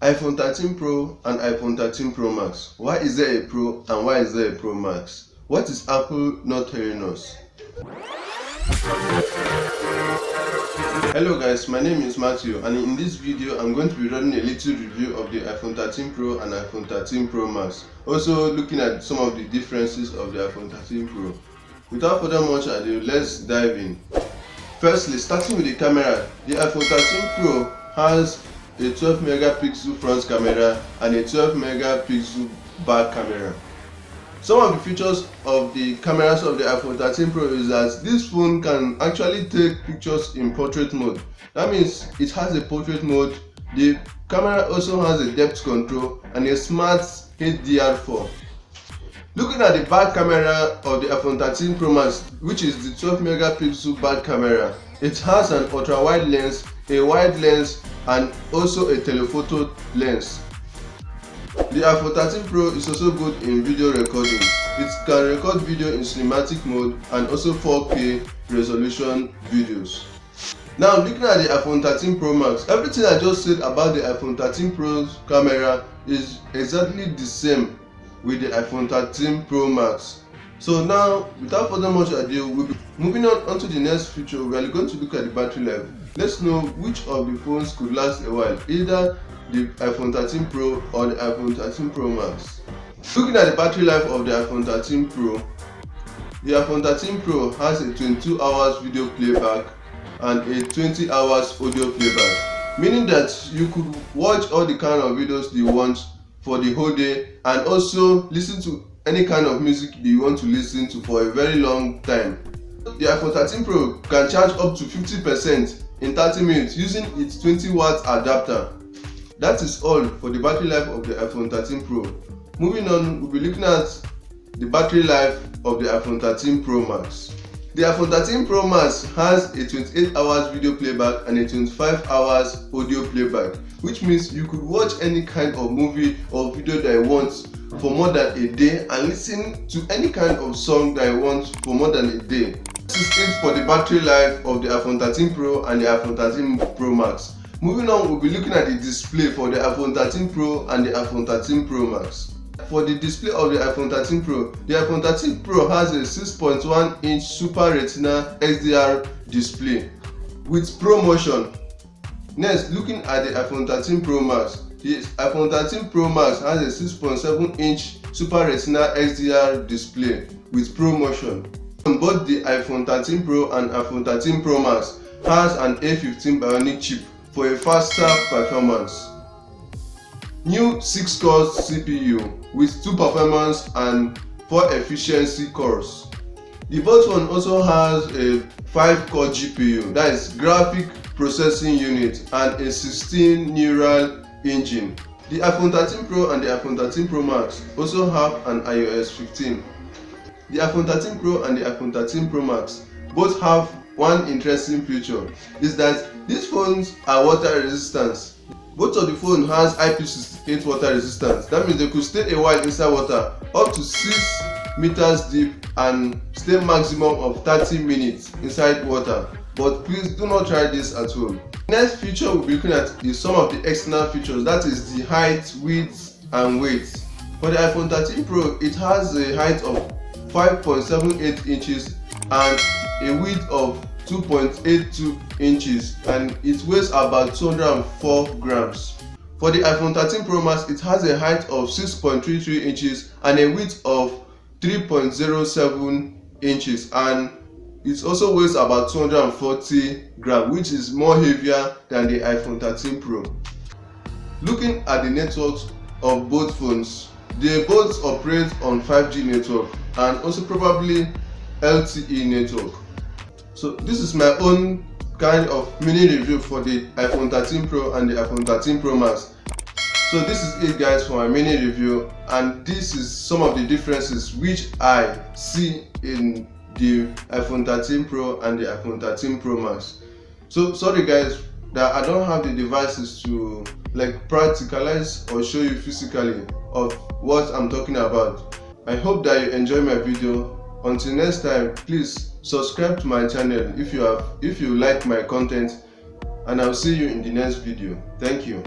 iPhone 13 Pro and iPhone 13 Pro Max. Why is there a Pro and why is there a Pro Max? What is Apple not telling us? Hello guys, my name is Matthew, and in this video I'm going to be running a little review of the iPhone 13 Pro and iPhone 13 Pro Max. Also looking at some of the differences of the iPhone 13 Pro. Without further much ado, let's dive in. Firstly, starting with the camera, the iPhone 13 Pro has a 12 megapixel front camera and a 12 megapixel back camera. Some of the features of the cameras of the iPhone 13 Pro is that this phone can actually take pictures in portrait mode. That means it has a portrait mode. The camera also has a depth control and a smart HDR4. Looking at the back camera of the iPhone 13 Pro Max, which is the 12 megapixel back camera, it has an ultra wide lens, a wide lens, and also a telephoto lens. The iPhone 13 Pro is also good in video recording. It can record video in cinematic mode and also 4K resolution videos. Now looking at the iPhone 13 Pro Max, everything I just said about the iPhone 13 Pro's camera is exactly the same with the iPhone 13 Pro Max. So now, without further much ado, we'll be moving on to the next feature. We are going to look at the battery life. Let's know which of the phones could last a while, either the iPhone 13 Pro or the iPhone 13 Pro Max. Looking at the battery life of the iPhone 13 Pro, the iPhone 13 Pro has a 22 hours video playback and a 20 hours audio playback, meaning that you could watch all the kind of videos you want for the whole day and also listen to any kind of music you want to listen to for a very long time. The iPhone 13 Pro can charge up to 50% in 30 minutes using its 20-watt adapter. That is all for the battery life of the iPhone 13 Pro. Moving on, we'll be looking at the battery life of the iPhone 13 Pro Max. The iPhone 13 Pro Max has a 28 hours video playback and a 25 hours audio playback, which means you could watch any kind of movie or video that you want for more than a day and listen to any kind of song that you want for more than a day. This is it for the battery life of the iPhone 13 Pro and the iPhone 13 Pro Max. Moving on, we'll be looking at the display for the iPhone 13 Pro and the iPhone 13 Pro Max. For the display of the iPhone 13 Pro, the iPhone 13 Pro has a 6.1-inch Super Retina XDR display with ProMotion. Next, looking at the iPhone 13 Pro Max, the iPhone 13 Pro Max has a 6.7-inch Super Retina XDR display with ProMotion. On both the iPhone 13 Pro and iPhone 13 Pro Max has an A15 Bionic chip for a faster performance. New 6-core CPU with 2 performance and 4 efficiency cores. The both one also has a 5-core GPU, that is graphic processing unit, and a 16 neural engine. The iPhone 13 Pro and the iPhone 13 Pro Max also have an iOS 15. The iPhone 13 Pro and the iPhone 13 Pro Max both have one interesting feature, is that these phones are water resistant. Both of the phone has IP68 water resistance. That means they could stay a while inside water up to 6 meters deep and stay maximum of 30 minutes inside water. But please do not try this at home. Next feature we'll be looking at is some of the external features, that is the height, width and weight. For the iPhone 13 Pro, it has a height of 5.78 inches and a width of 2.82 inches, and it weighs about 204 grams. For the iPhone 13 Pro Max, it has a height of 6.33 inches and a width of 3.07 inches, and it also weighs about 240 grams, which is more heavier than the iPhone 13 Pro. Looking at the networks of both phones, they both operate on 5G network and also probably LTE network. So this is my own kind of mini review for the iPhone 13 Pro and the iPhone 13 Pro Max. So this is it guys for my mini review, and this is some of the differences which I see in the iPhone 13 Pro and the iPhone 13 Pro Max. So sorry guys that I don't have the devices to like practicalize or show you physically of what I'm talking about. I hope that you enjoy my video. Until next time, please subscribe to my channel if you like my content, and I'll see you in the next video. Thank you.